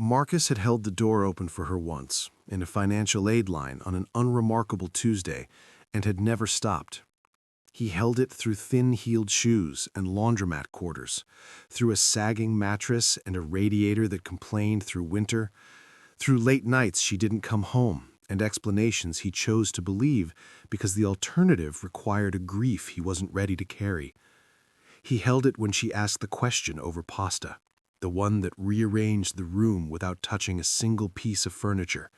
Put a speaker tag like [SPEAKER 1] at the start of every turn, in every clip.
[SPEAKER 1] Marcus had held the door open for her once, in a financial aid line on an unremarkable Tuesday, and had never stopped. He held it through thin-heeled shoes and laundromat quarters, through a sagging mattress and a radiator that complained through winter, through late nights she didn't come home, and explanations he chose to believe because the alternative required a grief he wasn't ready to carry. He held it when she asked the question over pasta, the one that rearranged the room without touching a single piece of furniture.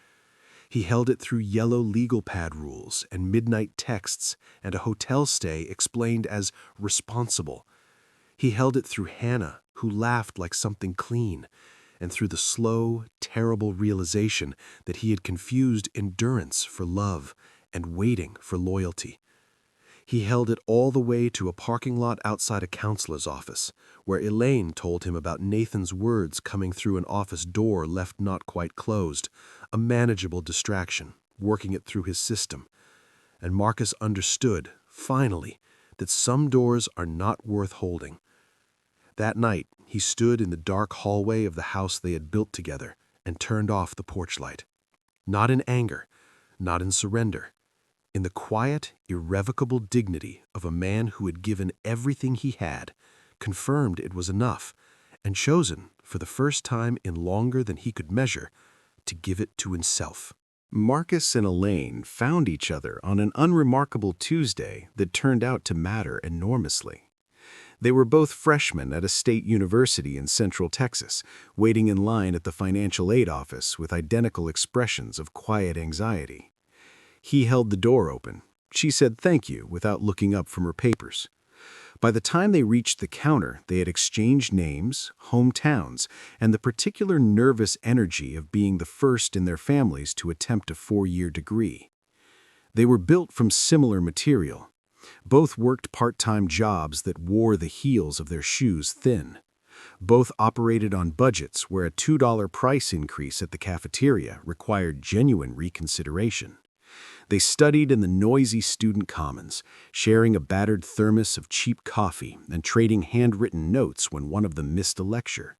[SPEAKER 1] He held it through yellow legal pad rules and midnight texts and a hotel stay explained as responsible. He held it through Hannah, who laughed like something clean, and through the slow, terrible realization that he had confused endurance for love and waiting for loyalty. He held it all the way to a parking lot outside a counselor's office, where Elaine told him about Nathan's words coming through an office door left not quite closed, a manageable distraction, working it through his system. And Marcus understood, finally, that some doors are not worth holding. That night, he stood in the dark hallway of the house they had built together and turned off the porch light. Not in anger, not in surrender. In the quiet, irrevocable dignity of a man who had given everything he had, confirmed it was enough, and chosen, for the first time in longer than he could measure, to give it to himself. Marcus and Elaine found each other on an unremarkable Tuesday that turned out to matter enormously. They were both freshmen at a state university in Central Texas, waiting in line at the financial aid office with identical expressions of quiet anxiety. He held the door open. She said thank you without looking up from her papers. By the time they reached the counter, they had exchanged names, hometowns, and the particular nervous energy of being the first in their families to attempt a 4-year degree. They were built from similar material. Both worked part-time jobs that wore the heels of their shoes thin. Both operated on budgets where a $2 price increase at the cafeteria required genuine reconsideration. They studied in the noisy student commons, sharing a battered thermos of cheap coffee and trading handwritten notes when one of them missed a lecture.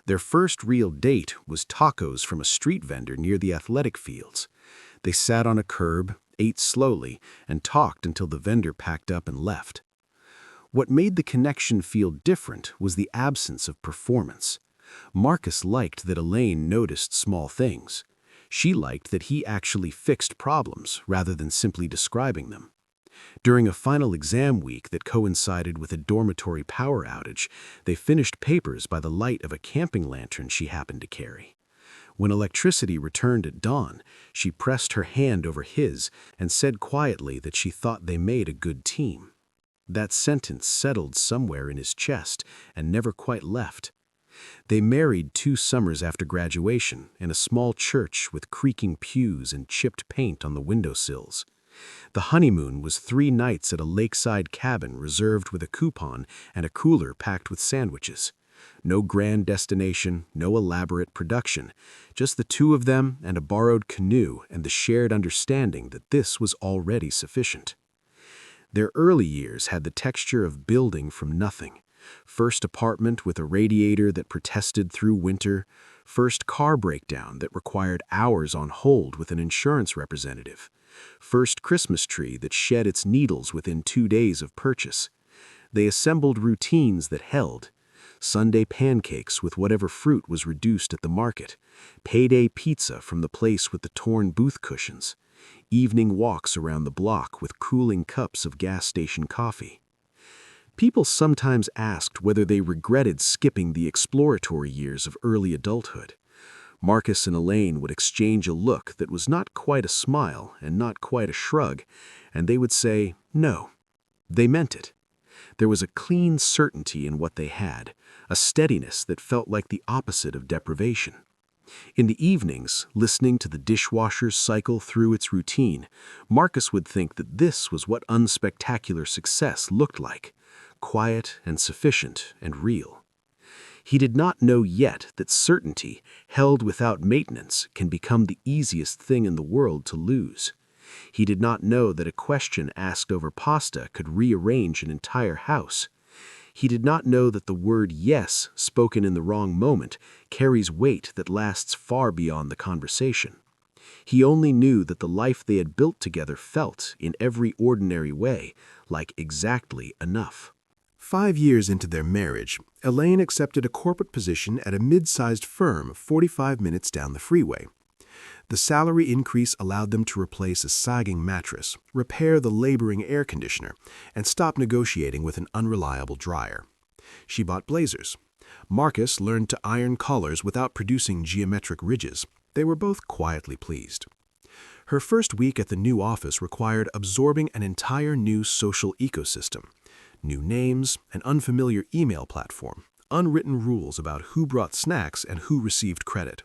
[SPEAKER 1] Their first real date was tacos from a street vendor near the athletic fields. They sat on a curb, ate slowly, and talked until the vendor packed up and left. What made the connection feel different was the absence of performance. Marcus liked that Elaine noticed small things. She liked that he actually fixed problems rather than simply describing them. During a final exam week that coincided with a dormitory power outage, they finished papers by the light of a camping lantern she happened to carry. When electricity returned at dawn, she pressed her hand over his and said quietly that she thought they made a good team. That sentence settled somewhere in his chest and never quite left. They married 2 summers after graduation in a small church with creaking pews and chipped paint on the windowsills. The honeymoon was 3 nights at a lakeside cabin reserved with a coupon and a cooler packed with sandwiches. No grand destination, no elaborate production, just the 2 of them and a borrowed canoe and the shared understanding that this was already sufficient. Their early years had the texture of building from nothing. First apartment with a radiator that protested through winter, first car breakdown that required hours on hold with an insurance representative, first Christmas tree that shed its needles within 2 days of purchase. They assembled routines that held. Sunday pancakes with whatever fruit was reduced at the market, payday pizza from the place with the torn booth cushions, evening walks around the block with cooling cups of gas station coffee. People sometimes asked whether they regretted skipping the exploratory years of early adulthood. Marcus and Elaine would exchange a look that was not quite a smile and not quite a shrug, and they would say, no. They meant it. There was a clean certainty in what they had, a steadiness that felt like the opposite of deprivation. In the evenings, listening to the dishwasher's cycle through its routine, Marcus would think that this was what unspectacular success looked like. Quiet and sufficient and real. He did not know yet that certainty, held without maintenance, can become the easiest thing in the world to lose. He did not know that a question asked over pasta could rearrange an entire house. He did not know that the word yes, spoken in the wrong moment, carries weight that lasts far beyond the conversation. He only knew that the life they had built together felt, in every ordinary way, like exactly enough. 5 years into their marriage, Elaine accepted a corporate position at a mid-sized firm 45 minutes down the freeway. The salary increase allowed them to replace a sagging mattress, repair the laboring air conditioner, and stop negotiating with an unreliable dryer. She bought blazers. Marcus learned to iron collars without producing geometric ridges. They were both quietly pleased. Her first week at the new office required absorbing an entire new social ecosystem. New names, an unfamiliar email platform, unwritten rules about who brought snacks and who received credit.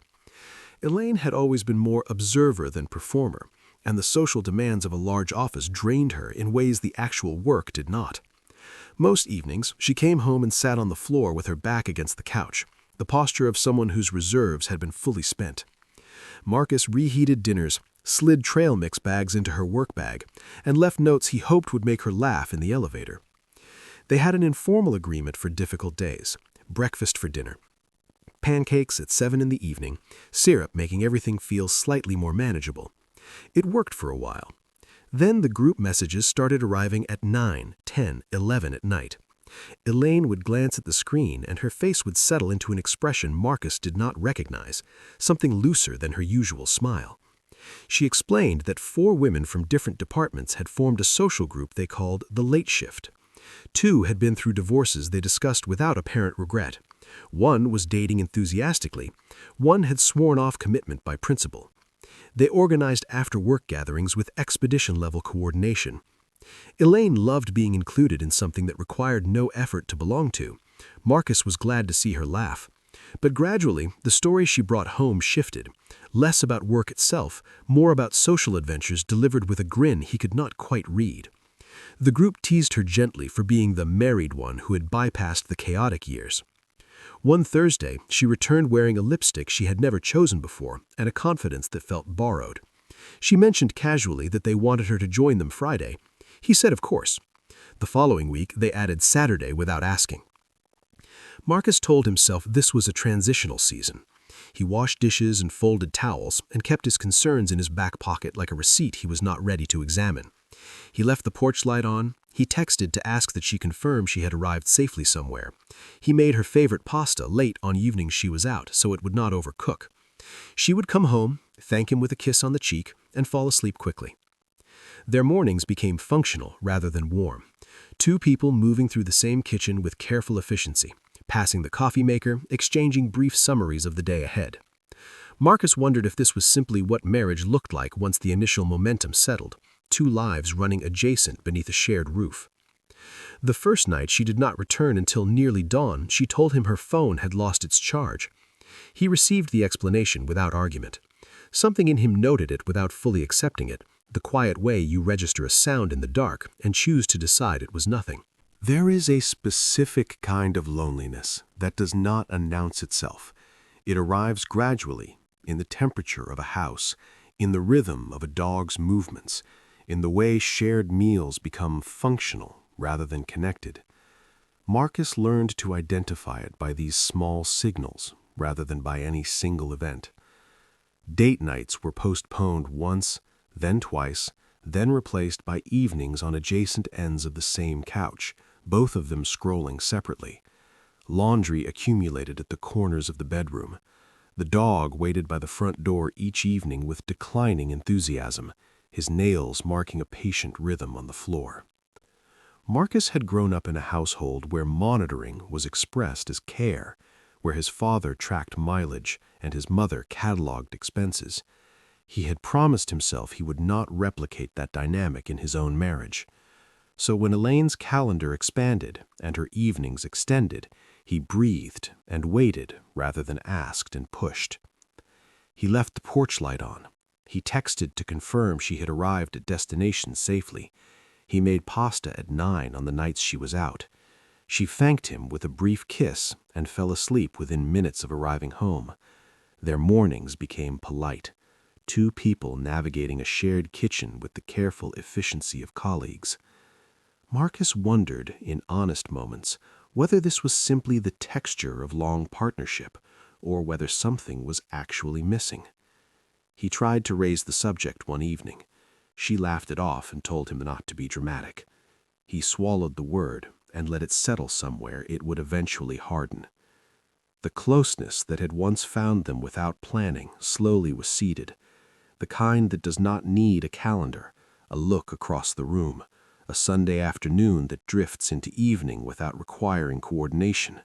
[SPEAKER 1] Elaine had always been more observer than performer, and the social demands of a large office drained her in ways the actual work did not. Most evenings, she came home and sat on the floor with her back against the couch, the posture of someone whose reserves had been fully spent. Marcus reheated dinners, slid trail mix bags into her work bag, and left notes he hoped would make her laugh in the elevator. They had an informal agreement for difficult days: breakfast for dinner, pancakes at 7 in the evening, syrup making everything feel slightly more manageable. It worked for a while. Then the group messages started arriving at 9, 10, 11 at night. Elaine would glance at the screen and her face would settle into an expression Marcus did not recognize, something looser than her usual smile. She explained that 4 women from different departments had formed a social group they called the Late Shift. 2 had been through divorces they discussed without apparent regret. 1 was dating enthusiastically. 1 had sworn off commitment by principle. They organized after-work gatherings with expedition-level coordination. Elaine loved being included in something that required no effort to belong to. Marcus was glad to see her laugh. But gradually, the story she brought home shifted. Less about work itself, more about social adventures delivered with a grin he could not quite read. The group teased her gently for being the married one who had bypassed the chaotic years. One Thursday, she returned wearing a lipstick she had never chosen before and a confidence that felt borrowed. She mentioned casually that they wanted her to join them Friday. He said of course. The following week, they added Saturday without asking. Marcus told himself this was a transitional season. He washed dishes and folded towels and kept his concerns in his back pocket like a receipt he was not ready to examine. He left the porch light on. He texted to ask that she confirm she had arrived safely somewhere. He made her favorite pasta late on evenings she was out so it would not overcook. She would come home, thank him with a kiss on the cheek, and fall asleep quickly. Their mornings became functional rather than warm. 2 people moving through the same kitchen with careful efficiency, passing the coffee maker, exchanging brief summaries of the day ahead. Marcus wondered if this was simply what marriage looked like once the initial momentum settled, 2 lives running adjacent beneath a shared roof. The first night she did not return until nearly dawn. She told him her phone had lost its charge. He received the explanation without argument. Something in him noted it without fully accepting it, the quiet way you register a sound in the dark and choose to decide it was nothing. There is a specific kind of loneliness that does not announce itself. It arrives gradually, in the temperature of a house, in the rhythm of a dog's movements, in the way shared meals become functional rather than connected. Marcus learned to identify it by these small signals rather than by any single event. Date nights were postponed once, then twice, then replaced by evenings on adjacent ends of the same couch, both of them scrolling separately. Laundry accumulated at the corners of the bedroom. The dog waited by the front door each evening with declining enthusiasm, his nails marking a patient rhythm on the floor. Marcus had grown up in a household where monitoring was expressed as care, where his father tracked mileage and his mother cataloged expenses. He had promised himself he would not replicate that dynamic in his own marriage. So when Elaine's calendar expanded and her evenings extended, he breathed and waited rather than asked and pushed. He left the porch light on. He texted to confirm she had arrived at destination safely. He made pasta at 9 on the nights she was out. She thanked him with a brief kiss and fell asleep within minutes of arriving home. Their mornings became polite. 2 people navigating a shared kitchen with the careful efficiency of colleagues. Marcus wondered, in honest moments, whether this was simply the texture of long partnership, or whether something was actually missing. He tried to raise the subject one evening. She laughed it off and told him not to be dramatic. He swallowed the word and let it settle somewhere it would eventually harden. The closeness that had once found them without planning slowly receded, the kind that does not need a calendar, a look across the room, a Sunday afternoon that drifts into evening without requiring coordination.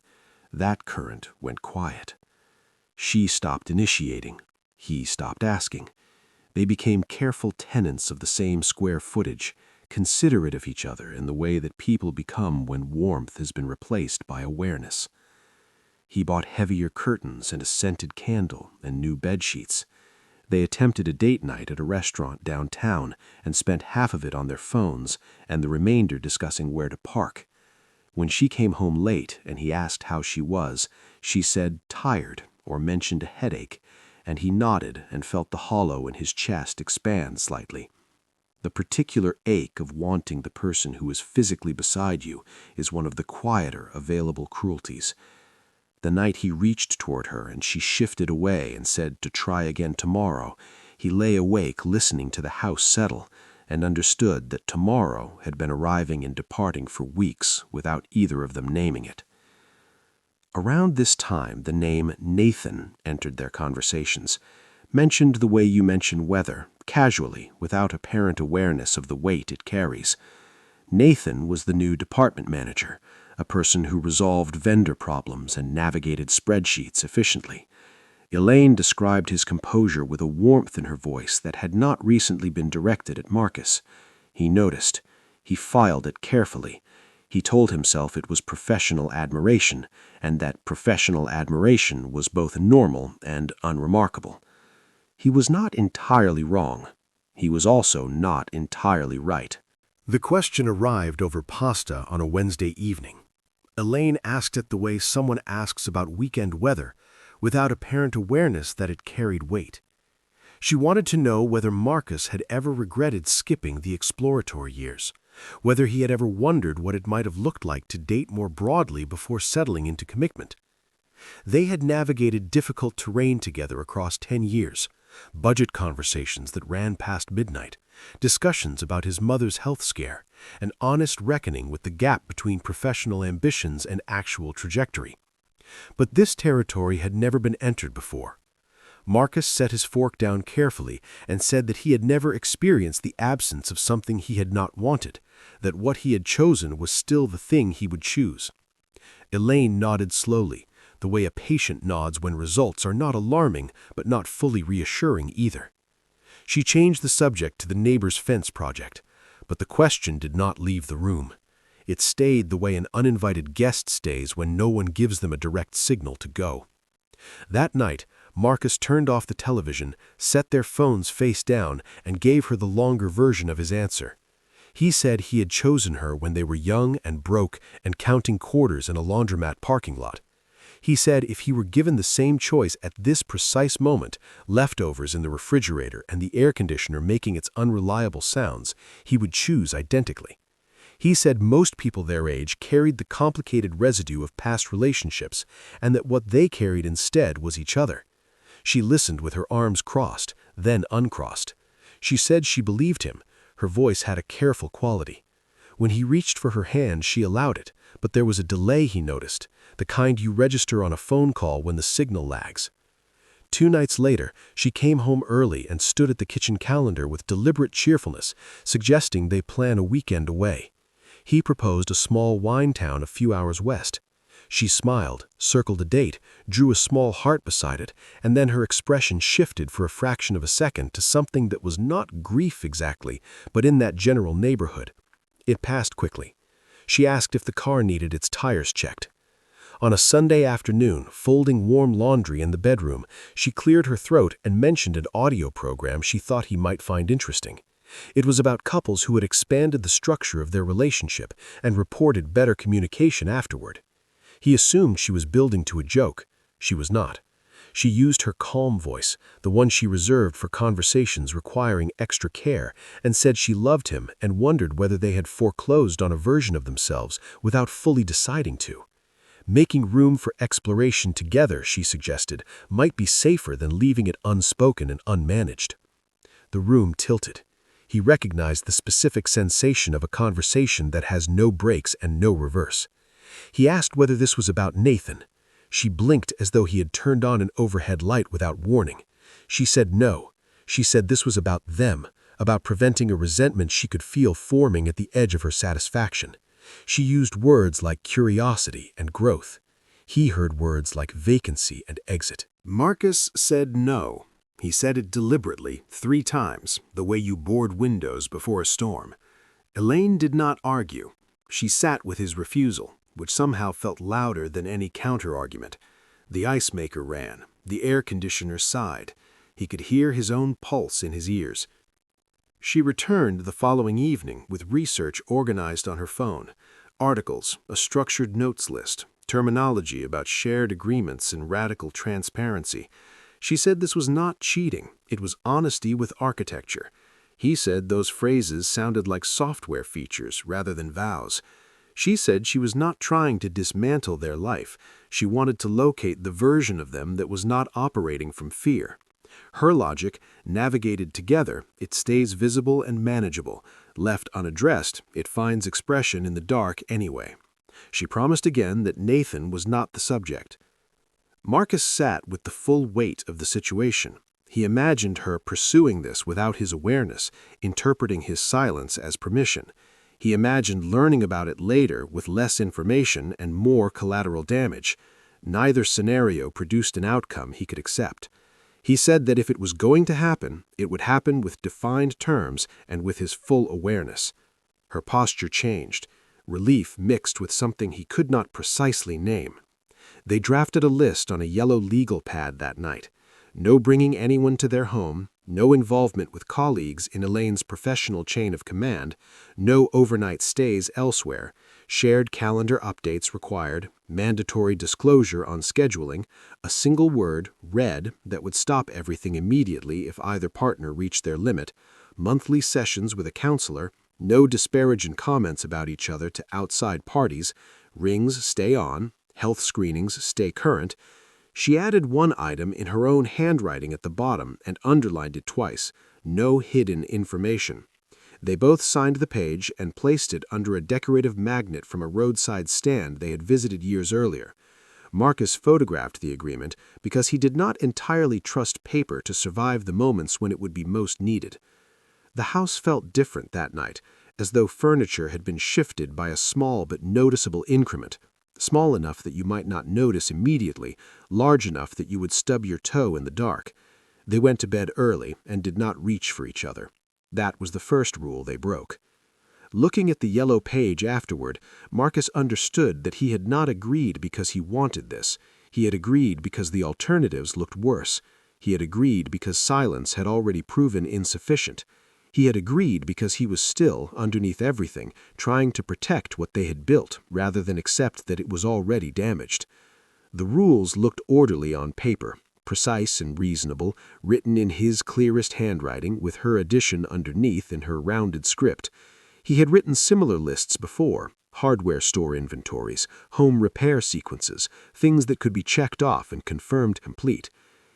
[SPEAKER 1] That current went quiet. She stopped initiating. He stopped asking. They became careful tenants of the same square footage, considerate of each other in the way that people become when warmth has been replaced by awareness. He bought heavier curtains and a scented candle and new bedsheets. They attempted a date night at a restaurant downtown and spent half of it on their phones and the remainder discussing where to park. When she came home late and he asked how she was, she said tired or mentioned a headache, and he nodded and felt the hollow in his chest expand slightly. The particular ache of wanting the person who is physically beside you is one of the quieter available cruelties. The night he reached toward her and she shifted away and said to try again tomorrow, he lay awake listening to the house settle and understood that tomorrow had been arriving and departing for weeks without either of them naming it. Around this time, the name Nathan entered their conversations, mentioned the way you mention weather, casually, without apparent awareness of the weight it carries. Nathan was the new department manager, a person who resolved vendor problems and navigated spreadsheets efficiently. Elaine described his composure with a warmth in her voice that had not recently been directed at Marcus. He noticed. He filed it carefully. He told himself it was professional admiration, and that professional admiration was both normal and unremarkable. He was not entirely wrong. He was also not entirely right. The question arrived over pasta on a Wednesday evening. Elaine asked it the way someone asks about weekend weather, without apparent awareness that it carried weight. She wanted to know whether Marcus had ever regretted skipping the exploratory years, whether he had ever wondered what it might have looked like to date more broadly before settling into commitment. They had navigated difficult terrain together across 10 years, budget conversations that ran past midnight, discussions about his mother's health scare, an honest reckoning with the gap between professional ambitions and actual trajectory. But this territory had never been entered before. Marcus set his fork down carefully and said that he had never experienced the absence of something he had not wanted, that what he had chosen was still the thing he would choose. Elaine nodded slowly, the way a patient nods when results are not alarming but not fully reassuring either. She changed the subject to the neighbor's fence project, but the question did not leave the room. It stayed the way an uninvited guest stays when no one gives them a direct signal to go. That night, Marcus turned off the television, set their phones face down, and gave her the longer version of his answer. He said he had chosen her when they were young and broke and counting quarters in a laundromat parking lot. He said if he were given the same choice at this precise moment, leftovers in the refrigerator and the air conditioner making its unreliable sounds, he would choose identically. He said most people their age carried the complicated residue of past relationships, and that what they carried instead was each other. She listened with her arms crossed, then uncrossed. She said she believed him. Her voice had a careful quality. When he reached for her hand, she allowed it, but there was a delay he noticed, the kind you register on a phone call when the signal lags. 2 nights later, she came home early and stood at the kitchen calendar with deliberate cheerfulness, suggesting they plan a weekend away. He proposed a small wine town a few hours west. She smiled, circled a date, drew a small heart beside it, and then her expression shifted for a fraction of a second to something that was not grief exactly, but in that general neighborhood. It passed quickly. She asked if the car needed its tires checked. On a Sunday afternoon, folding warm laundry in the bedroom, she cleared her throat and mentioned an audio program she thought he might find interesting. It was about couples who had expanded the structure of their relationship and reported better communication afterward. He assumed she was building to a joke. She was not. She used her calm voice, the one she reserved for conversations requiring extra care, and said she loved him and wondered whether they had foreclosed on a version of themselves without fully deciding to. Making room for exploration together, she suggested, might be safer than leaving it unspoken and unmanaged. The room tilted. He recognized the specific sensation of a conversation that has no breaks and no reverse. He asked whether this was about Nathan. She blinked as though he had turned on an overhead light without warning. She said no. She said this was about them, about preventing a resentment she could feel forming at the edge of her satisfaction. She used words like curiosity and growth. He heard words like vacancy and exit. Marcus said no. He said it deliberately 3 times, the way you board windows before a storm. Elaine did not argue. She sat with his refusal, which somehow felt louder than any counter-argument. The ice maker ran. The air conditioner sighed. He could hear his own pulse in his ears. She returned the following evening with research organized on her phone. Articles, a structured notes list, terminology about shared agreements and radical transparency. She said this was not cheating, it was honesty with architecture. He said those phrases sounded like software features rather than vows. She said she was not trying to dismantle their life. She wanted to locate the version of them that was not operating from fear. Her logic, navigated together, it stays visible and manageable. Left unaddressed, it finds expression in the dark anyway. She promised again that Nathan was not the subject. Marcus sat with the full weight of the situation. He imagined her pursuing this without his awareness, interpreting his silence as permission. He imagined learning about it later with less information and more collateral damage. Neither scenario produced an outcome he could accept. He said that if it was going to happen, it would happen with defined terms and with his full awareness. Her posture changed, relief mixed with something he could not precisely name. They drafted a list on a yellow legal pad that night. No bringing anyone to their home, no involvement with colleagues in Elaine's professional chain of command, no overnight stays elsewhere, shared calendar updates required, mandatory disclosure on scheduling, a single word, read, that would stop everything immediately if either partner reached their limit, monthly sessions with a counselor, no disparaging comments about each other to outside parties, rings stay on, health screenings stay current. She added one item in her own handwriting at the bottom and underlined it twice, no hidden information. They both signed the page and placed it under a decorative magnet from a roadside stand they had visited years earlier. Marcus photographed the agreement because he did not entirely trust paper to survive the moments when it would be most needed. The house felt different that night, as though furniture had been shifted by a small but noticeable increment, small enough that you might not notice immediately, large enough that you would stub your toe in the dark. They went to bed early and did not reach for each other. That was the first rule they broke. Looking at the yellow page afterward, Marcus understood that he had not agreed because he wanted this. He had agreed because the alternatives looked worse. He had agreed because silence had already proven insufficient. He had agreed because he was still, underneath everything, trying to protect what they had built rather than accept that it was already damaged. The rules looked orderly on paper, precise and reasonable, written in his clearest handwriting with her addition underneath in her rounded script. He had written similar lists before, hardware store inventories, home repair sequences, things that could be checked off and confirmed complete.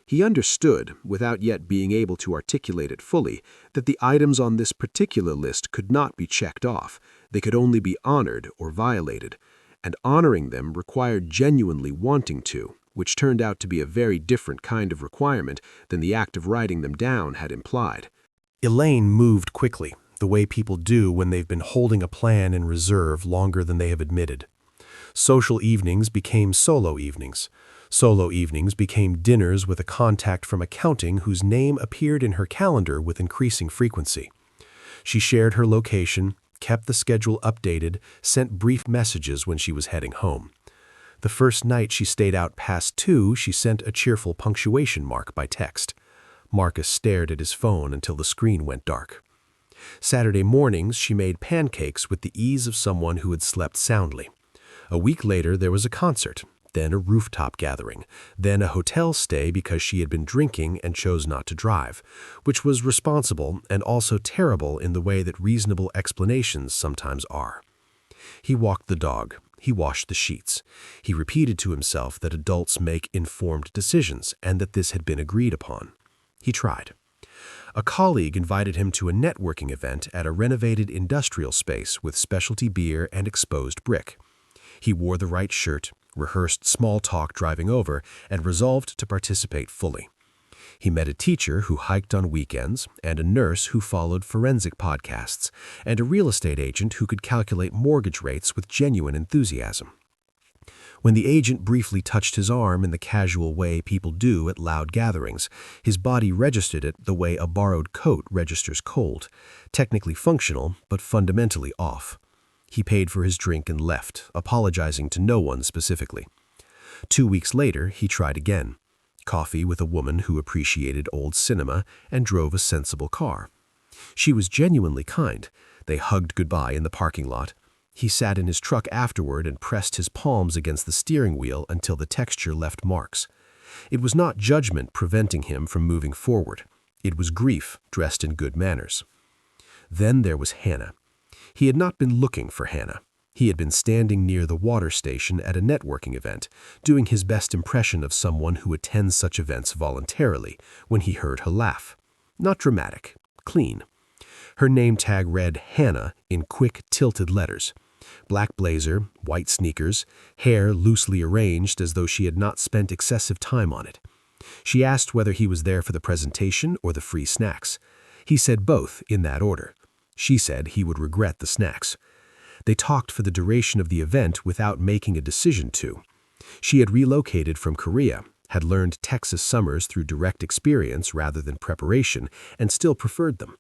[SPEAKER 1] He understood, without yet being able to articulate it fully, that the items on this particular list could not be checked off. They could only be honored or violated, and honoring them required genuinely wanting to, which turned out to be a very different kind of requirement than the act of writing them down had implied. Elaine moved quickly, the way people do when they've been holding a plan in reserve longer than they have admitted. Social evenings became solo evenings. Solo evenings became dinners with a contact from accounting whose name appeared in her calendar with increasing frequency. She shared her location, kept the schedule updated, sent brief messages when she was heading home. The first night she stayed out past 2, she sent a cheerful punctuation mark by text. Marcus stared at his phone until the screen went dark. Saturday mornings she made pancakes with the ease of someone who had slept soundly. A week later there was a concert, then a rooftop gathering, then a hotel stay because she had been drinking and chose not to drive, which was responsible and also terrible in the way that reasonable explanations sometimes are. He walked the dog,
[SPEAKER 2] he washed the sheets. He repeated to himself that adults make informed decisions and that this had been agreed upon. He tried. A colleague invited him to a networking event at a renovated industrial space with specialty beer and exposed brick. He wore the right shirt, rehearsed small talk driving over, and resolved to participate fully. He met a teacher who hiked on weekends, and a nurse who followed forensic podcasts, and a real estate agent who could calculate mortgage rates with genuine enthusiasm. When the agent briefly touched his arm in the casual way people do at loud gatherings, his body registered it the way a borrowed coat registers cold, technically functional but fundamentally off. He paid for his drink and left, apologizing to no one specifically. 2 weeks later, he tried again. Coffee with a woman who appreciated old cinema and drove a sensible car. She was genuinely kind. They hugged goodbye in the parking lot. He sat in his truck afterward and pressed his palms against the steering wheel until the texture left marks. It was not judgment preventing him from moving forward. It was grief dressed in good manners. Then there was Hannah. He had not been looking for Hannah. He had been standing near the water station at a networking event, doing his best impression of someone who attends such events voluntarily, when he heard her laugh. Not dramatic, clean. Her name tag read Hannah in quick, tilted letters. Black blazer, white sneakers, hair loosely arranged as though she had not spent excessive time on it. She asked whether he was there for the presentation or the free snacks. He said both in that order. She said he would regret the snacks. They talked for the duration of the event without making a decision to. She had relocated from Korea, had learned Texas summers through direct experience rather than preparation, and still preferred them.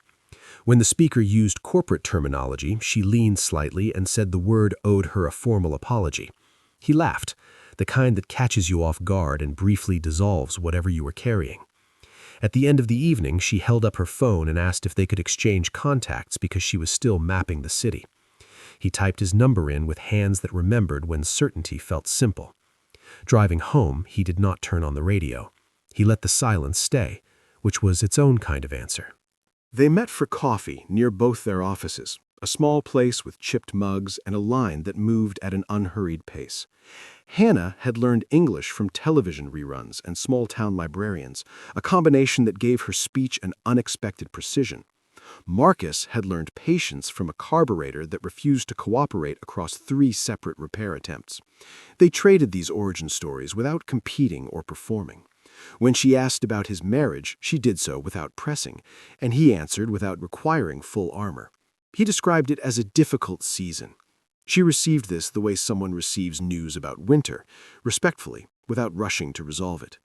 [SPEAKER 2] When the speaker used corporate terminology, she leaned slightly and said the word owed her a formal apology. He laughed, the kind that catches you off guard and briefly dissolves whatever you were carrying. At the end of the evening, she held up her phone and asked if they could exchange contacts because she was still mapping the city. He typed his number in with hands that remembered when certainty felt simple. Driving home, he did not turn on the radio. He let the silence stay, which was its own kind of answer.
[SPEAKER 1] They met for coffee near both their offices, a small place with chipped mugs and a line that moved at an unhurried pace. Hannah had learned English from television reruns and small-town librarians, a combination that gave her speech an unexpected precision. Marcus had learned patience from a carburetor that refused to cooperate across 3 separate repair attempts. They traded these origin stories without competing or performing. When she asked about his marriage, she did so without pressing, and he answered without requiring full armor. He described it as a difficult season. She received this the way someone receives news about winter, respectfully, without rushing to resolve it.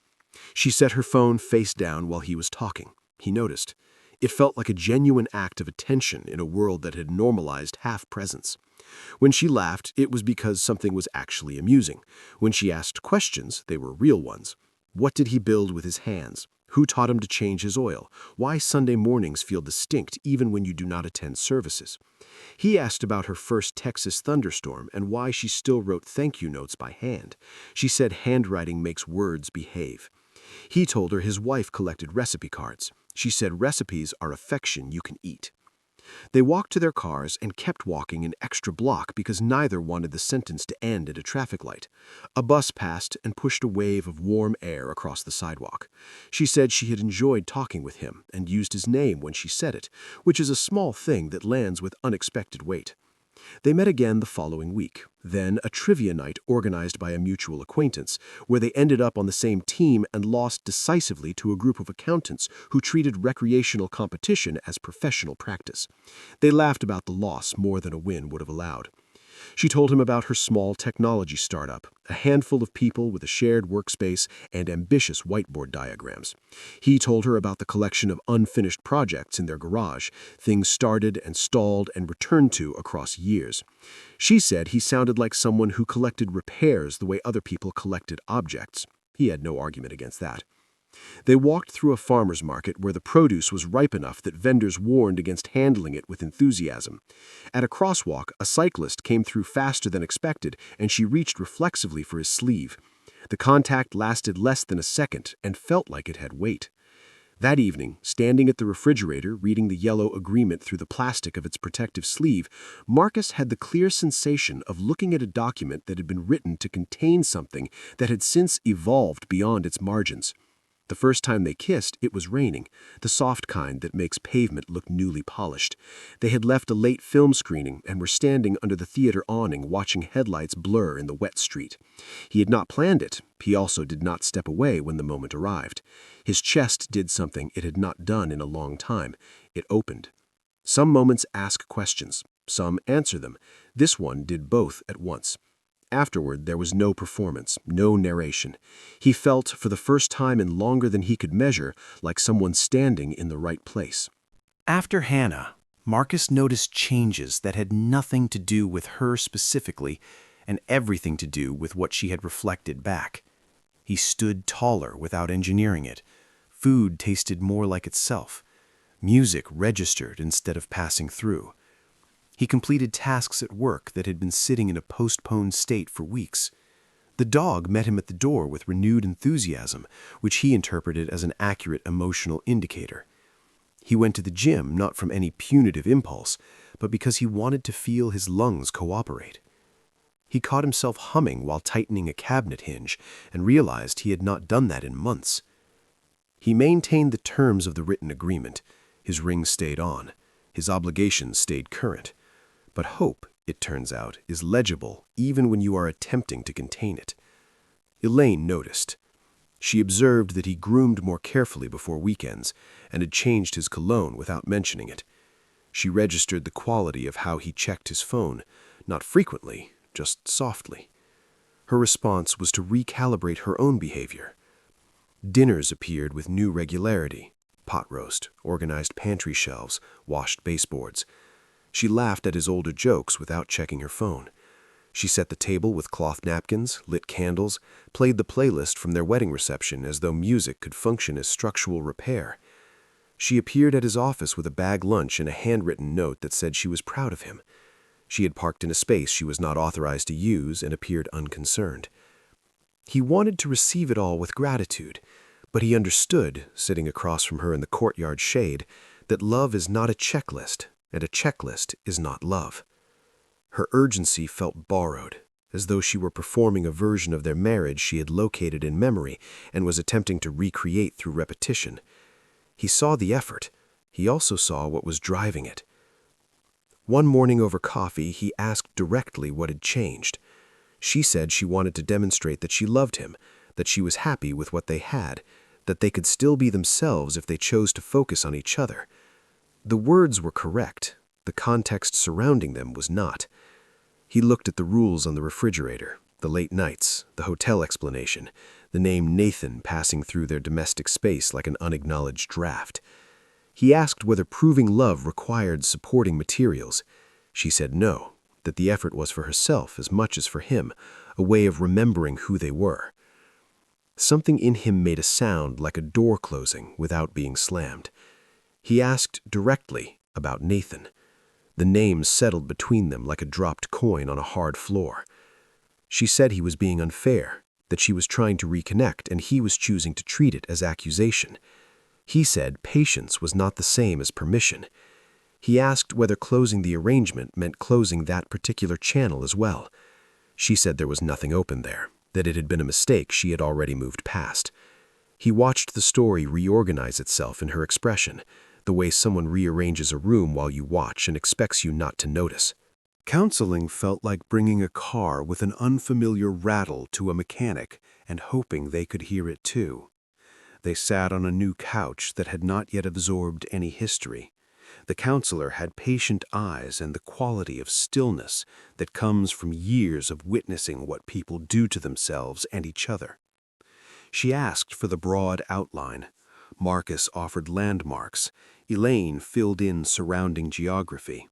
[SPEAKER 1] She set her phone face down while he was talking. He noticed. It felt like a genuine act of attention in a world that had normalized half-presence. When she laughed, it was because something was actually amusing. When she asked questions, they were real ones. What did he build with his hands? Who taught him to change his oil? Why Sunday mornings feel distinct even when you do not attend services? He asked about her first Texas thunderstorm and why she still wrote thank you notes by hand. She said handwriting makes words behave. He told her his wife collected recipe cards. She said recipes are affection you can eat. They walked to their cars and kept walking an extra block because neither wanted the sentence to end at a traffic light. A bus passed and pushed a wave of warm air across the sidewalk. She said she had enjoyed talking with him and used his name when she said it, which is a small thing that lands with unexpected weight. They met again the following week, then a trivia night organized by a mutual acquaintance, where they ended up on the same team and lost decisively to a group of accountants who treated recreational competition as professional practice. They laughed about the loss more than a win would have allowed. She told him about her small technology startup, a handful of people with a shared workspace and ambitious whiteboard diagrams. He told her about the collection of unfinished projects in their garage, things started and stalled and returned to across years. She said he sounded like someone who collected repairs the way other people collected objects. He had no argument against that. They walked through a farmer's market where the produce was ripe enough that vendors warned against handling it with enthusiasm. At a crosswalk, a cyclist came through faster than expected, and she reached reflexively for his sleeve. The contact lasted less than a second and felt like it had weight.
[SPEAKER 2] That evening, standing at the refrigerator, reading the yellow agreement through the plastic of its protective sleeve, Marcus had the clear sensation of looking at a document that had been written to contain something that had since evolved beyond its margins. The first time they kissed, it was raining, the soft kind that makes pavement look newly polished. They had left a late film screening and were standing under the theater awning watching headlights blur in the wet street. He had not planned it. He also did not step away when the moment arrived. His chest did something it had not done in a long time. It opened. Some moments ask questions. Some answer them. This one did both at once. Afterward, there was no performance, no narration. He felt, for the first time in longer than he could measure, like someone standing in the right place.
[SPEAKER 3] After Hannah, Marcus noticed changes that had nothing to do with her specifically and everything to do with what she had reflected back. He stood taller without engineering it. Food tasted more like itself. Music registered instead of passing through. He completed tasks at work that had been sitting in a postponed state for weeks. The dog met him at the door with renewed enthusiasm, which he interpreted as an accurate emotional indicator. He went to the gym not from any punitive impulse, but because he wanted to feel his lungs cooperate. He caught himself humming while tightening a cabinet hinge and realized he had not done that in months. He maintained the terms of the written agreement. His ring stayed on. His obligations stayed current. But hope, it turns out, is legible even when you are attempting to contain it. Elaine noticed. She observed that he groomed more carefully before weekends and had changed his cologne without mentioning it. She registered the quality of how he checked his phone, not frequently, just softly. Her response was to recalibrate her own behavior. Dinners appeared with new regularity: pot roast, organized pantry shelves, washed baseboards. She laughed at his older jokes without checking her phone. She set the table with cloth napkins, lit candles, played the playlist from their wedding reception as though music could function as structural repair. She appeared at his office with a bag lunch and a handwritten note that said she was proud of him. She had parked in a space she was not authorized to use and appeared unconcerned. He wanted to receive it all with gratitude, but he understood, sitting across from her in the courtyard shade, that love is not a checklist, and a checklist is not love. Her urgency felt borrowed, as though she were performing a version of their marriage she had located in memory and was attempting to recreate through repetition. He saw the effort. He also saw what was driving it. One morning over coffee, he asked directly what had changed. She said she wanted to demonstrate that she loved him, that she was happy with what they had, that they could still be themselves if they chose to focus on each other. The words were correct. The context surrounding them was not. He looked at the rules on the refrigerator, the late nights, the hotel explanation, the name Nathan passing through their domestic space like an unacknowledged draft. He asked whether proving love required supporting materials. She said no, that the effort was for herself as much as for him, a way of remembering who they were. Something in him made a sound like a door closing without being slammed. He asked directly about Nathan. The name settled between them like a dropped coin on a hard floor. She said he was being unfair, that she was trying to reconnect and he was choosing to treat it as accusation. He said patience was not the same as permission. He asked whether closing the arrangement meant closing that particular channel as well. She said there was nothing open there, that it had been a mistake she had already moved past. He watched the story reorganize itself in her expression, the way someone rearranges a room while you watch and expects you not to notice.
[SPEAKER 1] Counseling felt like bringing a car with an unfamiliar rattle to a mechanic and hoping they could hear it too. They sat on a new couch that had not yet absorbed any history. The counselor had patient eyes and the quality of stillness that comes from years of witnessing what people do to themselves and each other. She asked for the broad outline. Marcus offered landmarks. Elaine filled in surrounding geography.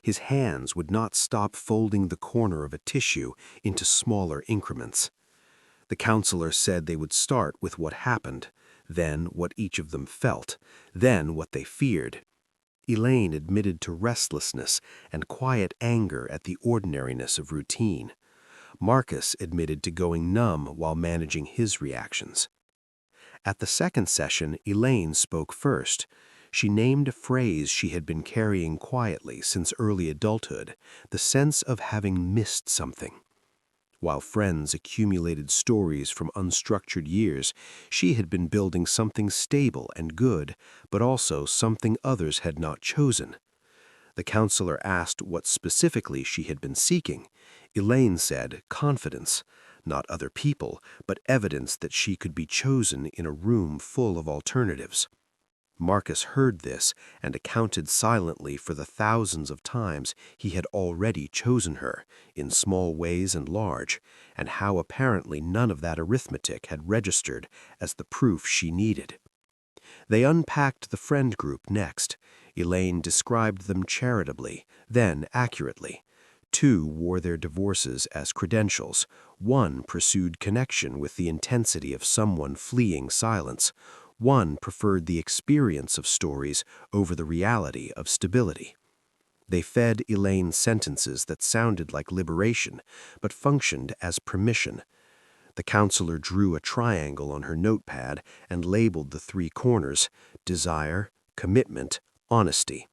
[SPEAKER 1] His hands would not stop folding the corner of a tissue into smaller increments. The counselor said they would start with what happened, then what each of them felt, then what they feared. Elaine admitted to restlessness and quiet anger at the ordinariness of routine. Marcus admitted to going numb while managing his reactions.
[SPEAKER 2] At the second session, Elaine spoke first. She named a phrase she had been carrying quietly since early adulthood, the sense of having missed something. While friends accumulated stories from unstructured years, she had been building something stable and good, but also something others had not chosen. The counselor asked what specifically she had been seeking. Elaine said, confidence, not other people, but evidence that she could be chosen in a room full of alternatives. Marcus heard this and accounted silently for the thousands of times he had already chosen her, in small ways and large, and how apparently none of that arithmetic had registered as the proof she needed. They unpacked the friend group next. Elaine described them charitably, then accurately. 2 wore their divorces as credentials. 1 pursued connection with the intensity of someone fleeing silence. 1 preferred the experience of stories over the reality of stability. They fed Elaine sentences that sounded like liberation, but functioned as permission. The counselor drew a triangle on her notepad and labeled the 3 corners: desire, commitment, honesty.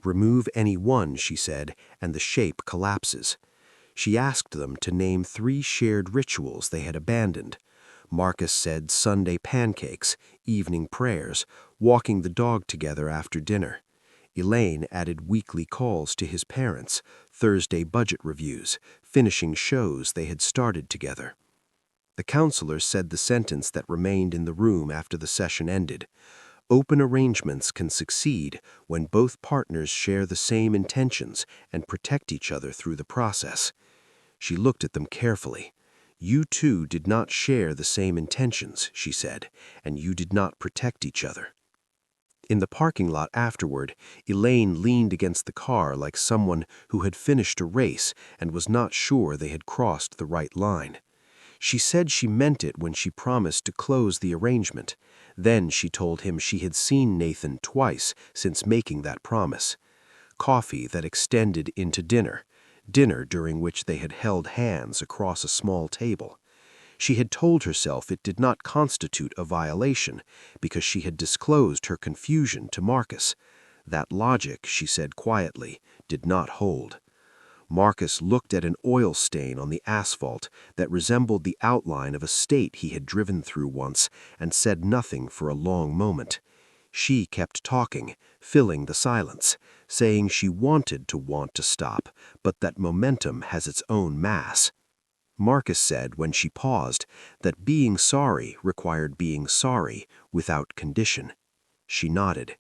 [SPEAKER 2] Remove any one, she said, and the shape collapses. She asked them to name 3 shared rituals they had abandoned. Marcus said Sunday pancakes, evening prayers, walking the dog together after dinner. Elaine added weekly calls to his parents, Thursday budget reviews, finishing shows they had started together. The counselor said the sentence that remained in the room after the session ended: open arrangements can succeed when both partners share the same intentions and protect each other through the process. She looked at them carefully. You 2 did not share the same intentions, she said, and you did not protect each other. In the parking lot afterward, Elaine leaned against the car like someone who had finished a race and was not sure they had crossed the right line. She said she meant it when she promised to close the arrangement. Then she told him she had seen Nathan twice since making that promise. Coffee that extended into dinner during which they had held hands across a small table. She had told herself it did not constitute a violation because she had disclosed her confusion to Marcus. That logic, she said quietly, did not hold. Marcus looked at an oil stain on the asphalt that resembled the outline of a state he had driven through once and said nothing for a long moment. She kept talking, filling the silence, saying she wanted to want to stop, but that momentum has its own mass. Marcus said when she paused that being sorry required being sorry without condition. She nodded.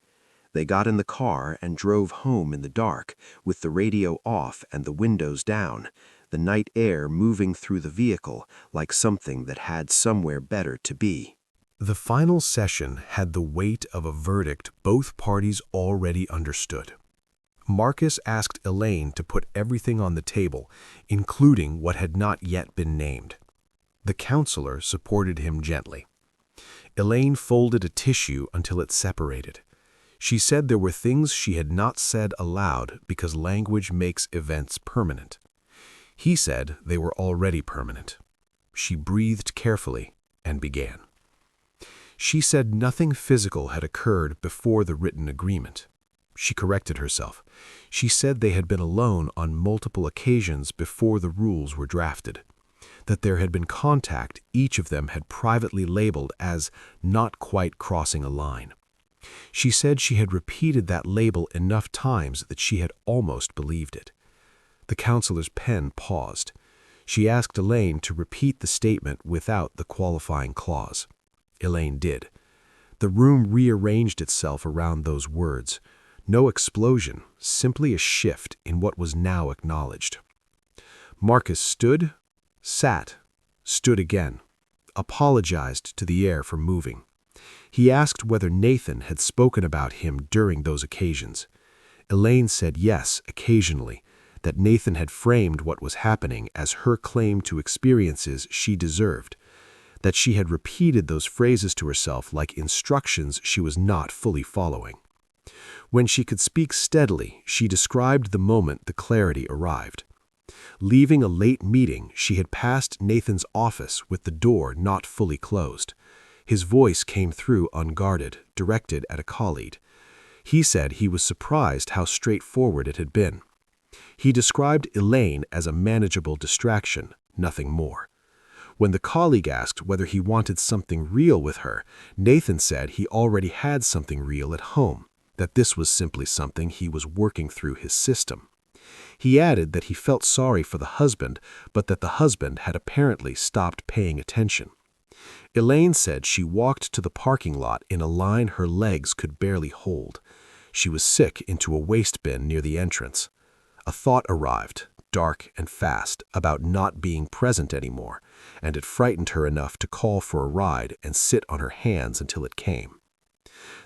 [SPEAKER 2] They got in the car and drove home in the dark, with the radio off and the windows down, the night air moving through the vehicle like something that had somewhere better to be. The final session had the weight of a verdict both parties already understood. Marcus asked Elaine to put everything on the table, including what had not yet been named. The counselor supported him gently. Elaine folded a tissue until it separated. She said there were things she had not said aloud because language makes events permanent. He said they were already permanent. She breathed carefully and began. She said nothing physical had occurred before the written agreement. She corrected herself. She said they had been alone on multiple occasions before the rules were drafted, that there had been contact each of them had privately labeled as not quite crossing a line. She said she had repeated that label enough times that she had almost believed it. The counselor's pen paused. She asked Elaine to repeat the statement without the qualifying clause. Elaine did. The room rearranged itself around those words. No explosion, simply a shift in what was now acknowledged. Marcus stood, sat, stood again, apologized to the air for moving. He asked whether Nathan had spoken about him during those occasions. Elaine said yes, occasionally, that Nathan had framed what was happening as her claim to experiences she deserved, that she had repeated those phrases to herself like instructions she was not fully following. When she could speak steadily, she described the moment the clarity arrived. Leaving a late meeting, she had passed Nathan's office with the door not fully closed. His voice came through unguarded, directed at a colleague. He said he was surprised how straightforward it had been. He described Elaine as a manageable distraction, nothing more. When the colleague asked whether he wanted something real with her, Nathan said he already had something real at home, that this was simply something he was working through his system. He added that he felt sorry for the husband, but that the husband had apparently stopped paying attention. Elaine said she walked to the parking lot in a line her legs could barely hold. She was sick into a waste bin near the entrance. A thought arrived, dark and fast, about not being present anymore, and it frightened her enough to call for a ride and sit on her hands until it came.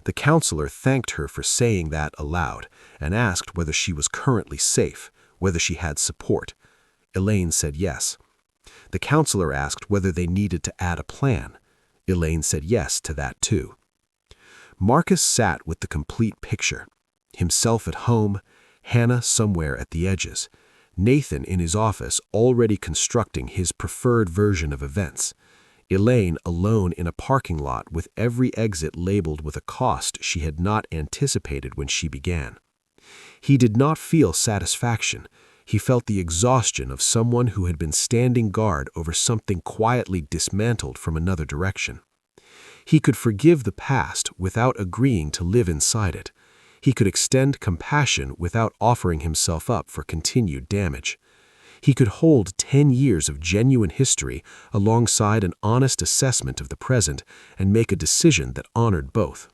[SPEAKER 2] The counselor thanked her for saying that aloud and asked whether she was currently safe, whether she had support. Elaine said yes. The counselor asked whether they needed to add a plan. Elaine said yes to that too. Marcus sat with the complete picture. Himself at home, Hannah somewhere at the edges, Nathan in his office already constructing his preferred version of events, Elaine alone in a parking lot with every exit labeled with a cost she had not anticipated when she began. He did not feel satisfaction. He felt the exhaustion of someone who had been standing guard over something quietly dismantled from another direction. He could forgive the past without agreeing to live inside it. He could extend compassion without offering himself up for continued damage. He could hold 10 years of genuine history alongside an honest assessment of the present and make a decision that honored both.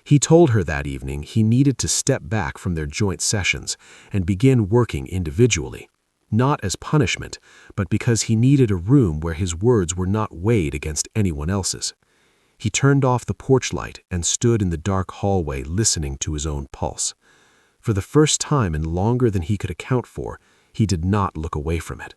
[SPEAKER 2] He told her that evening he needed to step back from their joint sessions and begin working individually, not as punishment, but because he needed a room where his words were not weighed against anyone else's. He turned off the porch light and stood in the dark hallway listening to his own pulse. For the first time in longer than he could account for, he did not look away from it.